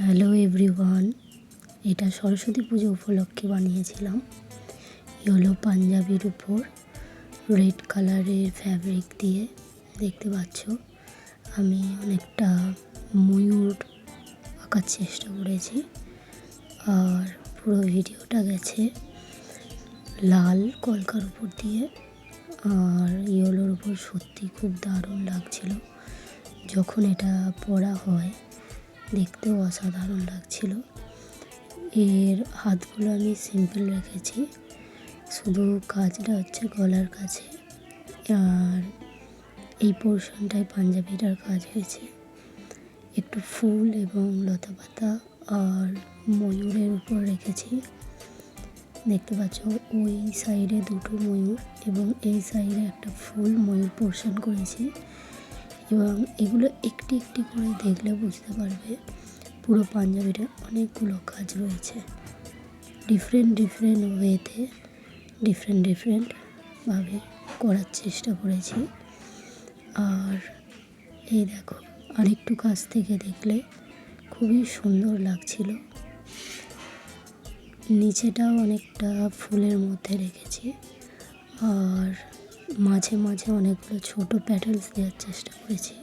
Hello everyone, এটা সরস্বতী পুজো উপলক্ষে বানিয়েছিলাম। ইয়েলো পাঞ্জাবির উপর রেড কালারের ফ্যাব্রিক দিয়ে দেখতে পাচ্ছ আমি অনেকটা ময়ূর আঁকার চেষ্টা করেছি। আর পুরো ভিডিওটা গেছে লাল কলকার উপর দিয়ে, আর ইয়েলোর উপর সত্যি খুব দারুণ লাগছিল। যখন এটা পরা হয় দেখতেও অসাধারণ লাগছিল। এর হাতগুলো আমি সিম্পল রেখেছি, শুধু কাজটা হচ্ছে গলার কাছে, আর এই পোর্শনটায় পাঞ্জাবিটার কাজ হয়েছে। একটু ফুল এবং লতা পাতা আর ময়ূরের উপর রেখেছি। দেখতে পাচ্ছ ওই সাইডে দুটো ময়ূর এবং এই সাইডে একটা ফুল ময়ূর পোর্শন করেছি। এবং এগুলো একটি একটি করে দেখলে বুঝতে পারবে পুরো পাঞ্জাবিটা অনেকগুলো কাজ রয়েছে। ডিফারেন্ট ওয়েতে ডিফারেন্টভাবে করার চেষ্টা করেছি। আর এই দেখো আরেকটু কাছ থেকে দেখলে খুবই সুন্দর লাগছিল। নিচেটাও অনেকটা ফুলের মধ্যে রেখেছি, আর মাঝে মাঝে অনেকগুলো ছোট প্যাটেলস দেওয়ার চেষ্টা করেছি।